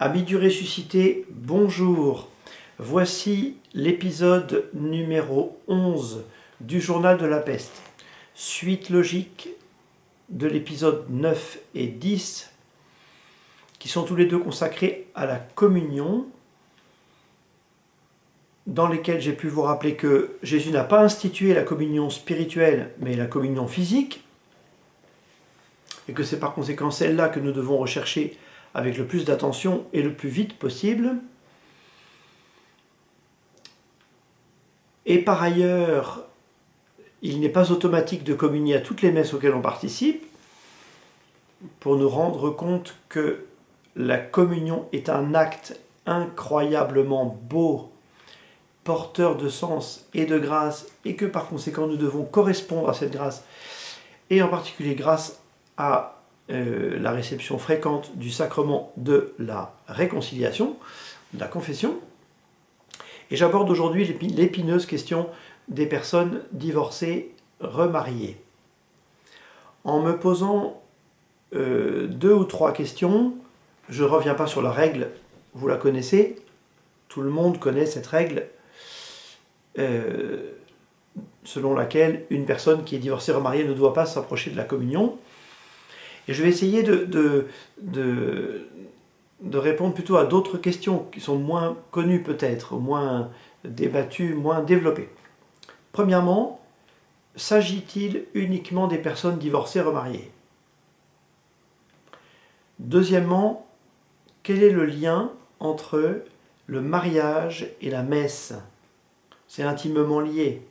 Amis du ressuscité, bonjour. Voici l'épisode numéro 11 du journal de la peste. Suite logique de l'épisode 9 et 10, qui sont tous les deux consacrés à la communion, dans lesquels j'ai pu vous rappeler que Jésus n'a pas institué la communion spirituelle, mais la communion physique, et que c'est par conséquent celle-là que nous devons rechercher avec le plus d'attention et le plus vite possible. Et par ailleurs, il n'est pas automatique de communier à toutes les messes auxquelles on participe, pour nous rendre compte que la communion est un acte incroyablement beau, porteur de sens et de grâce, et que par conséquent nous devons correspondre à cette grâce, et en particulier grâce à la réception fréquente du sacrement de la réconciliation, de la confession. Et j'aborde aujourd'hui l'épineuse question des personnes divorcées remariées. En me posant 2 ou 3 questions, je ne reviens pas sur la règle, vous la connaissez, tout le monde connaît cette règle, selon laquelle une personne qui est divorcée remariée ne doit pas s'approcher de la communion. Et je vais essayer de répondre plutôt à d'autres questions qui sont moins connues peut-être, moins débattues, moins développées. Premièrement, s'agit-il uniquement des personnes divorcées remariées? Deuxièmement, quel est le lien entre le mariage et la messe? C'est intimement lié.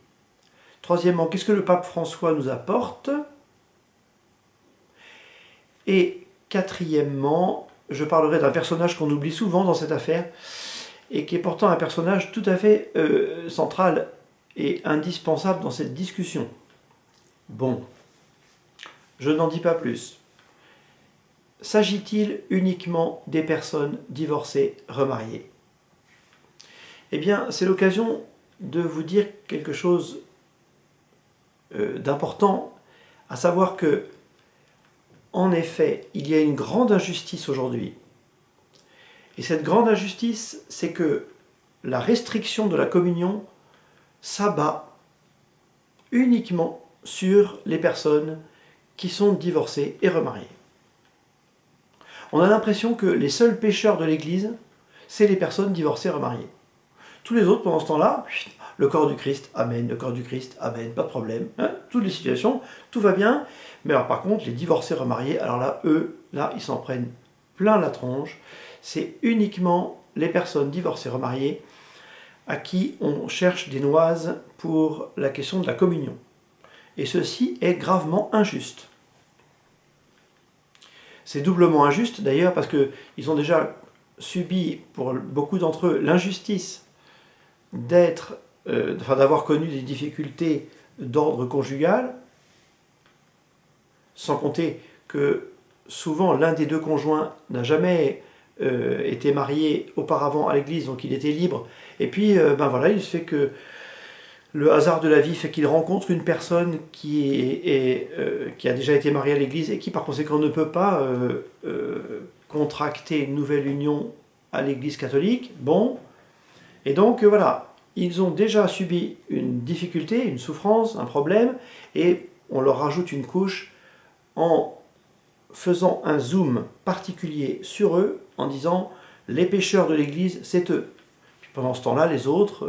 Troisièmement, qu'est-ce que le pape François nous apporte? Et quatrièmement, je parlerai d'un personnage qu'on oublie souvent dans cette affaire, et qui est pourtant un personnage tout à fait central et indispensable dans cette discussion. Bon, je n'en dis pas plus. S'agit-il uniquement des personnes divorcées remariées? Eh bien, c'est l'occasion de vous dire quelque chose d'important, à savoir que, en effet, il y a une grande injustice aujourd'hui. Et cette grande injustice, c'est que la restriction de la communion s'abat uniquement sur les personnes qui sont divorcées et remariées. On a l'impression que les seuls pécheurs de l'Église, c'est les personnes divorcées et remariées. Tous les autres, pendant ce temps-là, le corps du Christ, amen, le corps du Christ, amen, pas de problème. Hein, toutes les situations, tout va bien. Mais alors par contre, les divorcés remariés, alors là, eux, là, ils s'en prennent plein la tronche. C'est uniquement les personnes divorcées remariées à qui on cherche des noises pour la question de la communion. Et ceci est gravement injuste. C'est doublement injuste d'ailleurs parce qu'ils ont déjà subi, pour beaucoup d'entre eux, l'injustice d'avoir connu des difficultés d'ordre conjugal, sans compter que souvent l'un des deux conjoints n'a jamais été marié auparavant à l'église, donc il était libre, et puis voilà, il se fait que le hasard de la vie fait qu'il rencontre une personne qui a déjà été mariée à l'église et qui par conséquent ne peut pas contracter une nouvelle union à l'église catholique. Bon, et donc voilà, ils ont déjà subi une difficulté, une souffrance, un problème, et on leur rajoute une couche en faisant un zoom particulier sur eux, en disant « les pécheurs de l'Église, c'est eux ». Puis pendant ce temps-là, les autres,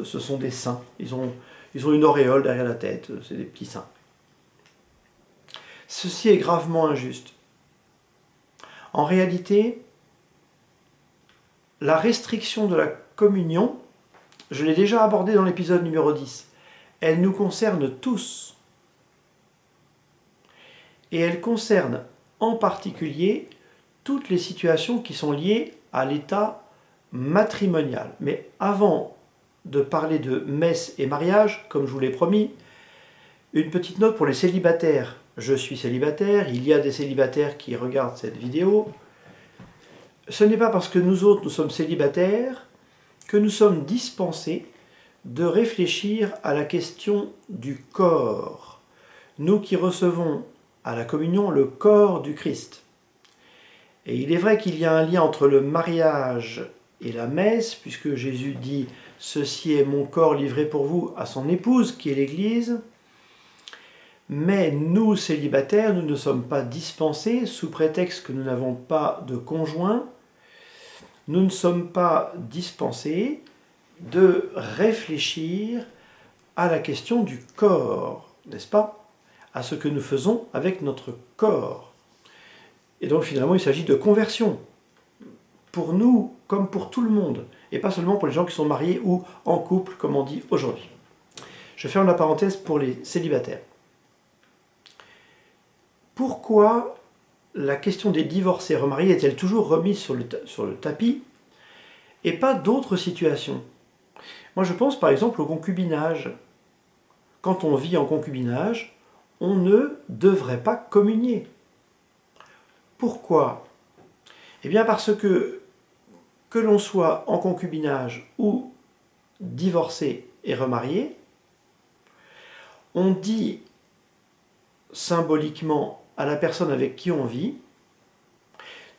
ce sont des saints. Ils ont une auréole derrière la tête, c'est des petits saints. Ceci est gravement injuste. En réalité, la restriction de la communion, je l'ai déjà abordée dans l'épisode numéro 10, elle nous concerne tous. Et elle concerne en particulier toutes les situations qui sont liées à l'état matrimonial. Mais avant de parler de messe et mariage, comme je vous l'ai promis, une petite note pour les célibataires. Je suis célibataire, il y a des célibataires qui regardent cette vidéo. Ce n'est pas parce que nous autres, nous sommes célibataires, que nous sommes dispensés de réfléchir à la question du corps. Nous qui recevons à la communion le corps du Christ. Et il est vrai qu'il y a un lien entre le mariage et la messe, puisque Jésus dit « Ceci est mon corps livré pour vous » à son épouse, qui est l'Église. Mais nous, célibataires, nous ne sommes pas dispensés, sous prétexte que nous n'avons pas de conjoint, nous ne sommes pas dispensés de réfléchir à la question du corps, n'est-ce pas? À ce que nous faisons avec notre corps. Et donc finalement, il s'agit de conversion, pour nous comme pour tout le monde, et pas seulement pour les gens qui sont mariés ou en couple, comme on dit aujourd'hui. Je ferme la parenthèse pour les célibataires. Pourquoi la question des divorcés remariés est-elle toujours remise sur le tapis et pas d'autres situations? Moi je pense par exemple au concubinage. Quand on vit en concubinage, on ne devrait pas communier. Pourquoi? Eh bien parce que l'on soit en concubinage ou divorcé et remarié, on dit symboliquement à la personne avec qui on vit,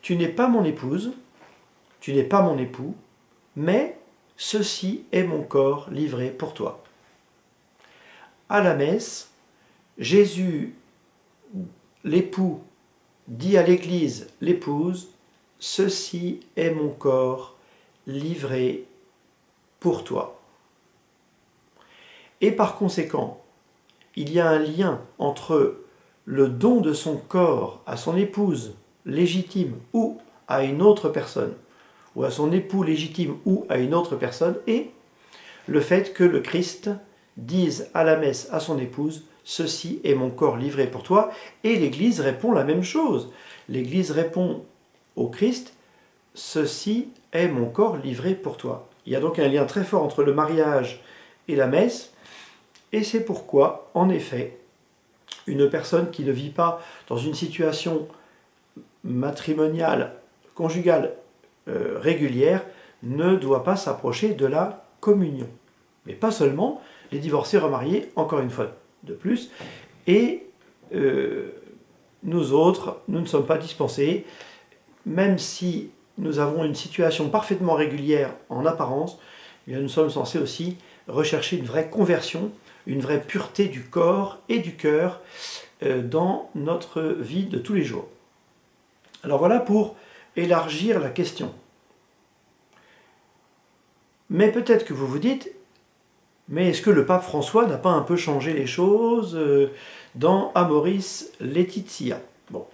tu n'es pas mon épouse, tu n'es pas mon époux, mais ceci est mon corps livré pour toi. À la messe, Jésus, l'époux, dit à l'Église, l'épouse, ceci est mon corps livré pour toi. Et par conséquent, il y a un lien entre le don de son corps à son épouse légitime ou à une autre personne, ou à son époux légitime ou à une autre personne, et le fait que le Christ dise à la messe à son épouse « Ceci est mon corps livré pour toi », et l'Église répond la même chose. L'Église répond au Christ « Ceci est mon corps livré pour toi ». Il y a donc un lien très fort entre le mariage et la messe, et c'est pourquoi, en effet, une personne qui ne vit pas dans une situation matrimoniale, conjugale régulière, ne doit pas s'approcher de la communion. Mais pas seulement, les divorcés remariés, encore une fois de plus, et nous autres, nous ne sommes pas dispensés, même si nous avons une situation parfaitement régulière en apparence, eh bien nous sommes censés aussi rechercher une vraie conversion, une vraie pureté du corps et du cœur dans notre vie de tous les jours. Alors voilà pour élargir la question. Mais peut-être que vous vous dites, mais est-ce que le pape François n'a pas un peu changé les choses dans Amoris Laetitia? Bon.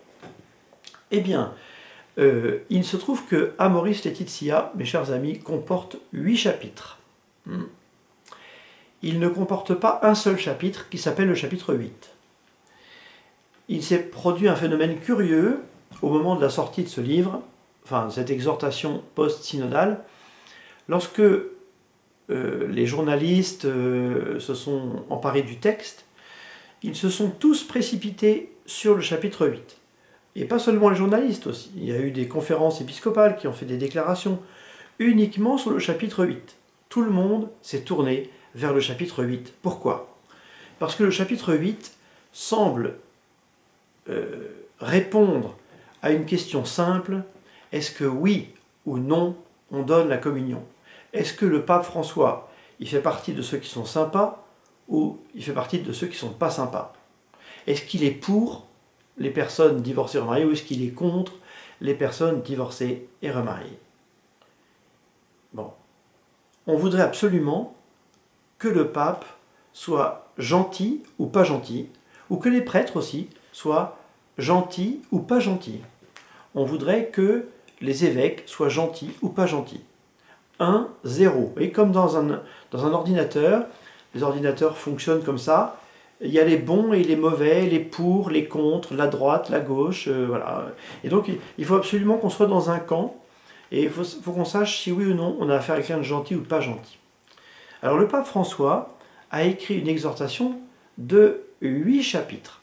Eh bien, il se trouve que Amoris Laetitia, mes chers amis, comporte 8 chapitres. Il ne comporte pas un seul chapitre qui s'appelle le chapitre 8. Il s'est produit un phénomène curieux au moment de la sortie de ce livre, enfin cette exhortation post-synodale, lorsque les journalistes se sont emparés du texte, ils se sont tous précipités sur le chapitre 8. Et pas seulement les journalistes aussi. Il y a eu des conférences épiscopales qui ont fait des déclarations uniquement sur le chapitre 8. Tout le monde s'est tourné vers le chapitre 8. Pourquoi? Parce que le chapitre 8 semble répondre à une question simple, est-ce que oui ou non on donne la communion? Est-ce que le pape François, il fait partie de ceux qui sont sympas ou il fait partie de ceux qui ne sont pas sympas? Est-ce qu'il est pour les personnes divorcées et remariées ou est-ce qu'il est contre les personnes divorcées et remariées? Bon. On voudrait absolument que le pape soit gentil ou pas gentil, ou que les prêtres aussi soient gentils ou pas gentils. On voudrait que les évêques soient gentils ou pas gentils. 1, 0. Et comme dans un ordinateur, les ordinateurs fonctionnent comme ça, il y a les bons et les mauvais, les pour, les contre, la droite, la gauche, voilà. Et donc il faut absolument qu'on soit dans un camp, et il faut qu'on sache si oui ou non on a affaire à quelqu'un de gentil ou pas gentil. Alors le pape François a écrit une exhortation de 8 chapitres.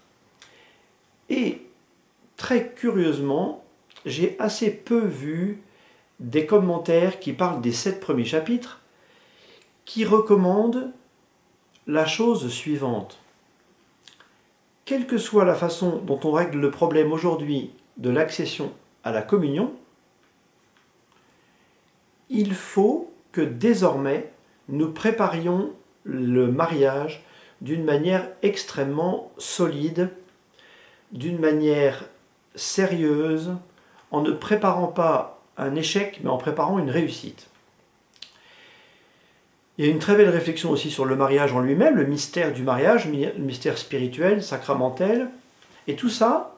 Et très curieusement, j'ai assez peu vu des commentaires qui parlent des 7 premiers chapitres, qui recommandent la chose suivante. Quelle que soit la façon dont on règle le problème aujourd'hui de l'accession à la communion, il faut que désormais nous préparions le mariage d'une manière extrêmement solide, d'une manière sérieuse, en ne préparant pas un échec, mais en préparant une réussite. Il y a une très belle réflexion aussi sur le mariage en lui-même, le mystère du mariage, le mystère spirituel, sacramentel, et tout ça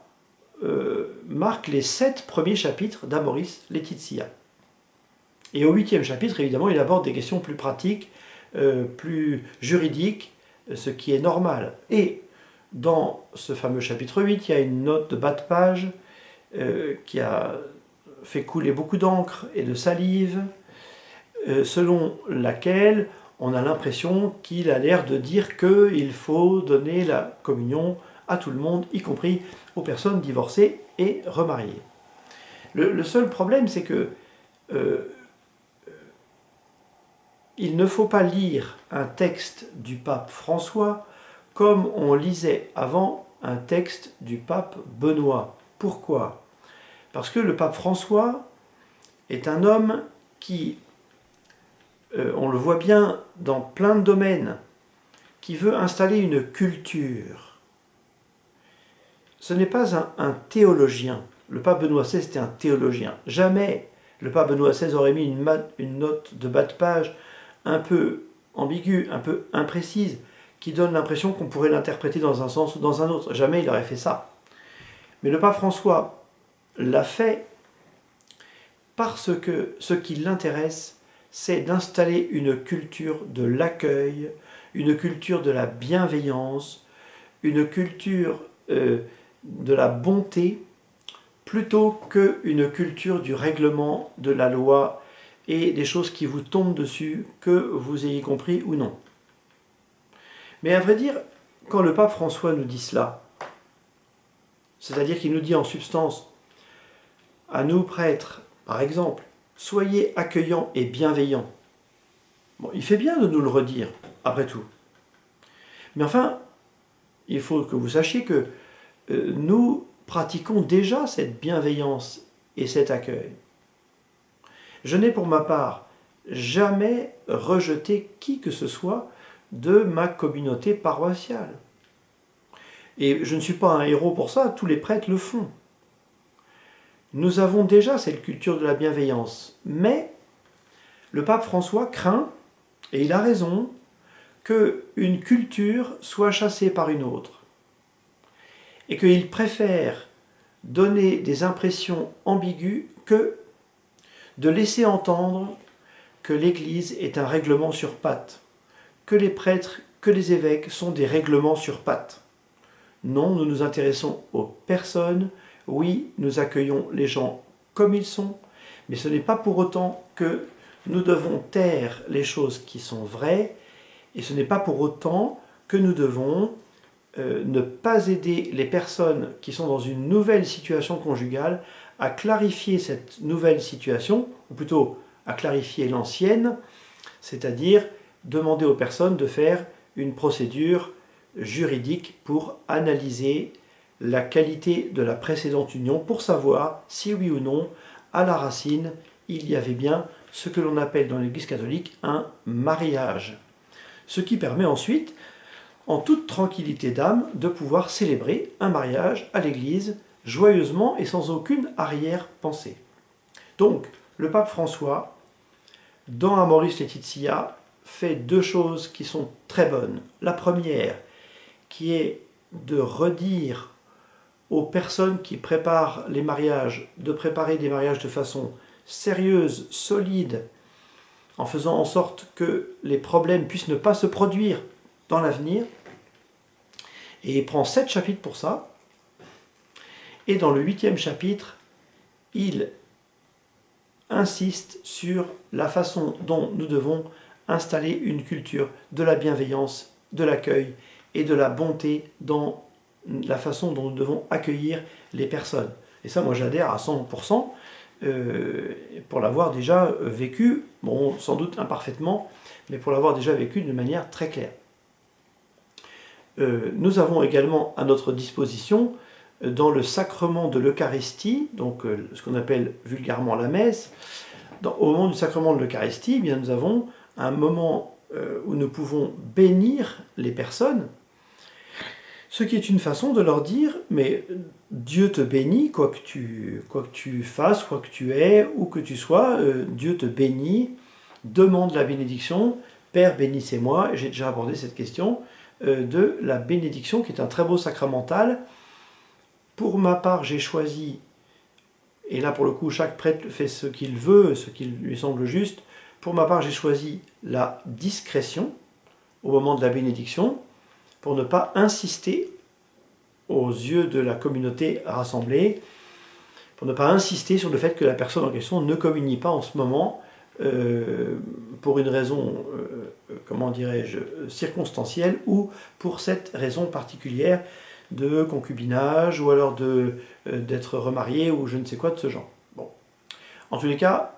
marque les 7 premiers chapitres d'Amoris Laetitia. Et au 8e chapitre, évidemment, il aborde des questions plus pratiques, plus juridiques, ce qui est normal. Et dans ce fameux chapitre 8, il y a une note de bas de page qui a fait couler beaucoup d'encre et de salive, selon laquelle on a l'impression qu'il a l'air de dire qu'il faut donner la communion à tout le monde, y compris aux personnes divorcées et remariées. Le seul problème, c'est que il ne faut pas lire un texte du pape François comme on lisait avant un texte du pape Benoît. Pourquoi ? Parce que le pape François est un homme qui, on le voit bien dans plein de domaines, qui veut installer une culture. Ce n'est pas un théologien. Le pape Benoît XVI était un théologien. Jamais le pape Benoît XVI aurait mis une note de bas de page un peu ambiguë, un peu imprécise, qui donne l'impression qu'on pourrait l'interpréter dans un sens ou dans un autre. Jamais il aurait fait ça. Mais le pape François l'a fait parce que ce qui l'intéresse, c'est d'installer une culture de l'accueil, une culture de la bienveillance, une culture de la bonté, plutôt qu'une culture du règlement, de la loi, et des choses qui vous tombent dessus, que vous ayez compris ou non. Mais à vrai dire, quand le pape François nous dit cela, c'est-à-dire qu'il nous dit en substance, à nous prêtres, par exemple, soyez accueillants et bienveillants. Bon, il fait bien de nous le redire, après tout. Mais enfin, il faut que vous sachiez que nous pratiquons déjà cette bienveillance et cet accueil. Je n'ai pour ma part jamais rejeté qui que ce soit de ma communauté paroissiale. Et je ne suis pas un héros pour ça, tous les prêtres le font. Nous avons déjà cette culture de la bienveillance, mais le pape François craint, et il a raison, qu'une culture soit chassée par une autre. Et qu'il préfère donner des impressions ambiguës que de laisser entendre que l'Église est un règlement sur pattes, que les prêtres, que les évêques sont des règlements sur pattes. Non, nous nous intéressons aux personnes, oui, nous accueillons les gens comme ils sont, mais ce n'est pas pour autant que nous devons taire les choses qui sont vraies, et ce n'est pas pour autant que nous devons ne pas aider les personnes qui sont dans une nouvelle situation conjugale à clarifier cette nouvelle situation, ou plutôt à clarifier l'ancienne, c'est-à-dire demander aux personnes de faire une procédure juridique pour analyser la qualité de la précédente union, pour savoir si oui ou non, à la racine, il y avait bien ce que l'on appelle dans l'Église catholique un mariage. Ce qui permet ensuite, en toute tranquillité d'âme, de pouvoir célébrer un mariage à l'Église, joyeusement et sans aucune arrière-pensée. Donc, le pape François, dans Amoris Laetitia, fait 2 choses qui sont très bonnes. La première, qui est de redire aux personnes qui préparent les mariages, de préparer des mariages de façon sérieuse, solide, en faisant en sorte que les problèmes puissent ne pas se produire dans l'avenir. Et il prend 7 chapitres pour ça. Et dans le 8e chapitre, il insiste sur la façon dont nous devons installer une culture de la bienveillance, de l'accueil et de la bonté dans la façon dont nous devons accueillir les personnes. Et ça, moi, j'adhère à 100%, pour l'avoir déjà vécu, bon, sans doute imparfaitement, mais pour l'avoir déjà vécu d'une manière très claire. Nous avons également à notre disposition dans le sacrement de l'Eucharistie, donc ce qu'on appelle vulgairement la messe, au moment du sacrement de l'Eucharistie, eh bien, nous avons un moment où nous pouvons bénir les personnes, ce qui est une façon de leur dire, mais Dieu te bénit, quoi que tu fasses, quoi que tu aies, où que tu sois, Dieu te bénit, demande la bénédiction, Père bénissez-moi, j'ai déjà abordé cette question de la bénédiction, qui est un très beau sacramental. Pour ma part, j'ai choisi, et là pour le coup, chaque prêtre fait ce qu'il veut, ce qui lui semble juste, pour ma part, j'ai choisi la discrétion au moment de la bénédiction, pour ne pas insister aux yeux de la communauté rassemblée, pour ne pas insister sur le fait que la personne en question ne communie pas en ce moment pour une raison, comment dirais-je, circonstancielle ou pour cette raison particulière de concubinage ou alors d'être remarié ou je ne sais quoi de ce genre. Bon. En tous les cas,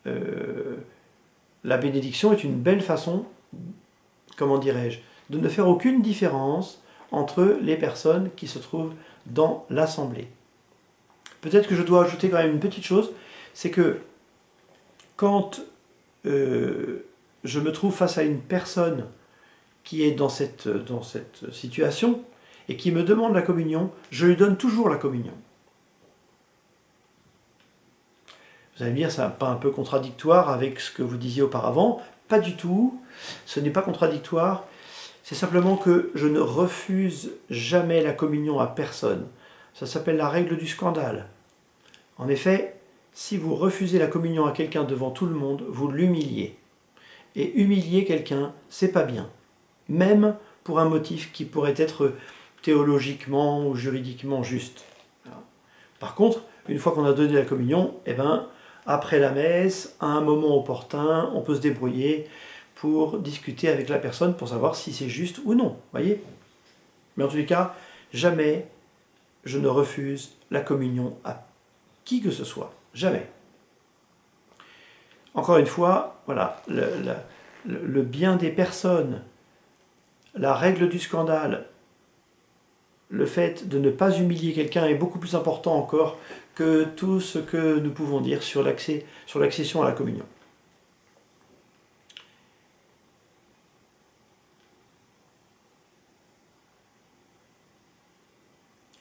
la bénédiction est une belle façon, comment dirais-je, de ne faire aucune différence entre les personnes qui se trouvent dans l'assemblée. Peut-être que je dois ajouter quand même une petite chose, c'est que quand je me trouve face à une personne qui est dans cette situation et qui me demande la communion, je lui donne toujours la communion. Vous allez me dire, ça n'est pas un peu contradictoire avec ce que vous disiez auparavant? Pas du tout, ce n'est pas contradictoire. C'est simplement que je ne refuse jamais la communion à personne. Ça s'appelle la règle du scandale. En effet, si vous refusez la communion à quelqu'un devant tout le monde, vous l'humiliez. Et humilier quelqu'un, c'est pas bien. Même pour un motif qui pourrait être théologiquement ou juridiquement juste. Par contre, une fois qu'on a donné la communion, eh ben, après la messe, à un moment opportun, on peut se débrouiller pour discuter avec la personne pour savoir si c'est juste ou non, voyez. Mais en tous les cas, jamais je ne refuse la communion à qui que ce soit, jamais. Encore une fois, voilà, le bien des personnes, la règle du scandale, le fait de ne pas humilier quelqu'un est beaucoup plus important encore que tout ce que nous pouvons dire sur l'accession à la communion.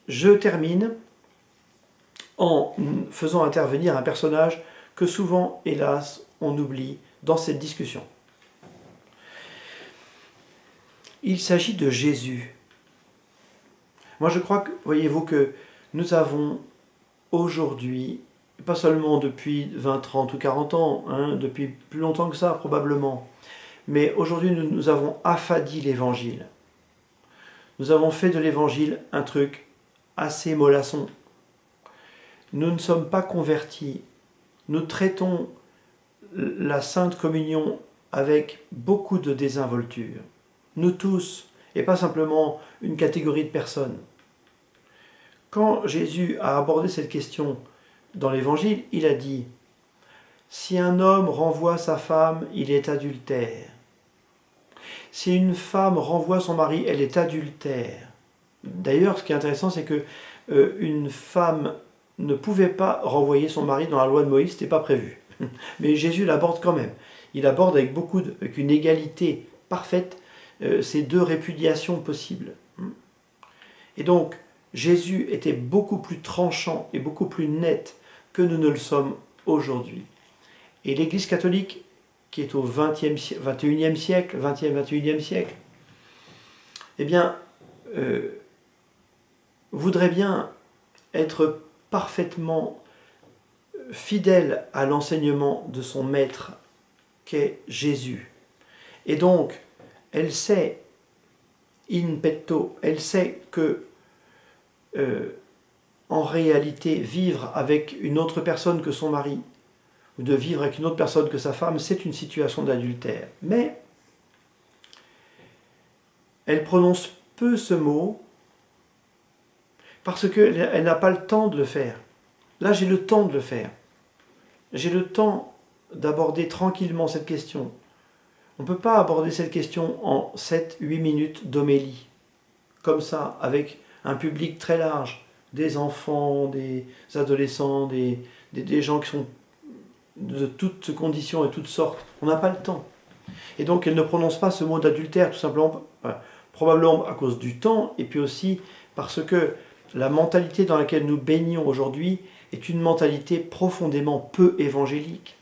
Je termine en faisant intervenir un personnage que souvent, hélas, on oublie dans cette discussion. Il s'agit de Jésus. Moi, je crois que, voyez-vous, que nous avons aujourd'hui, pas seulement depuis 20, 30 ou 40 ans, hein, depuis plus longtemps que ça, probablement, mais aujourd'hui, nous avons affadi l'Évangile. Nous avons fait de l'Évangile un truc assez mollasson. Nous ne sommes pas convertis. Nous traitons la Sainte Communion avec beaucoup de désinvolture. Nous tous, et pas simplement une catégorie de personnes. Quand Jésus a abordé cette question dans l'Évangile, il a dit « Si un homme renvoie sa femme, il est adultère. Si une femme renvoie son mari, elle est adultère. » D'ailleurs, ce qui est intéressant, c'est que une femme ne pouvait pas renvoyer son mari dans la loi de Moïse, ce n'était pas prévu. Mais Jésus l'aborde quand même. Il aborde avec avec une égalité parfaite ces deux répudiations possibles. Et donc, Jésus était beaucoup plus tranchant et beaucoup plus net que nous ne le sommes aujourd'hui. Et l'Église catholique, qui est au 21e siècle, eh bien, voudrait bien être parfaitement fidèle à l'enseignement de son maître, qu'est Jésus. Et donc, elle sait, in petto, elle sait que, en réalité, vivre avec une autre personne que son mari, ou de vivre avec une autre personne que sa femme, c'est une situation d'adultère. Mais elle prononce peu ce mot, parce qu'elle n'a pas le temps de le faire. Là, j'ai le temps de le faire. J'ai le temps d'aborder tranquillement cette question. On ne peut pas aborder cette question en 7-8 minutes d'homélie, comme ça, avec un public très large. des enfants, des adolescents, des gens qui sont de toutes conditions et toutes sortes. On n'a pas le temps. Et donc elle ne prononce pas ce mot d'adultère, tout simplement, probablement à cause du temps, et puis aussi parce que la mentalité dans laquelle nous baignons aujourd'hui est une mentalité profondément peu évangélique,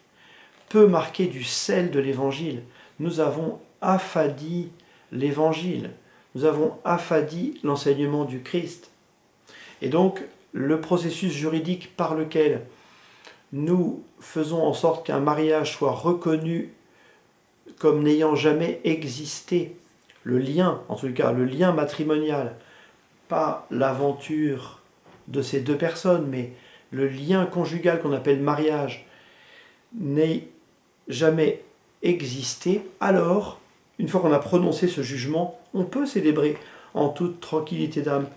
peu marquée du sel de l'évangile. Nous avons affadi l'évangile, nous avons affadi l'enseignement du Christ. Et donc le processus juridique par lequel nous faisons en sorte qu'un mariage soit reconnu comme n'ayant jamais existé, le lien, en tout cas le lien matrimonial, pas l'aventure de ces deux personnes, mais le lien conjugal qu'on appelle mariage, n'ait jamais existé, alors, une fois qu'on a prononcé ce jugement, on peut célébrer en toute tranquillité d'âme,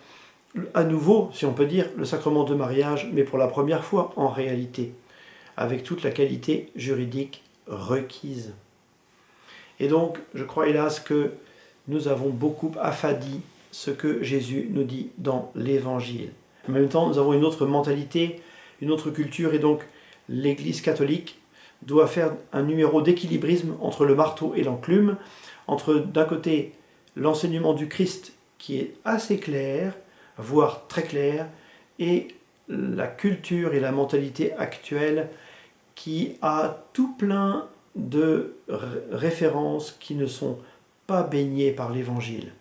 à nouveau, si on peut dire, le sacrement de mariage, mais pour la première fois en réalité, avec toute la qualité juridique requise. Et donc, je crois hélas que nous avons beaucoup affadi ce que Jésus nous dit dans l'Évangile. En même temps, nous avons une autre mentalité, une autre culture, et donc l'Église catholique doit faire un numéro d'équilibrisme entre le marteau et l'enclume, entre d'un côté l'enseignement du Christ qui est assez clair, voire très clair, et la culture et la mentalité actuelle qui a tout plein de références qui ne sont pas baignées par l'Évangile.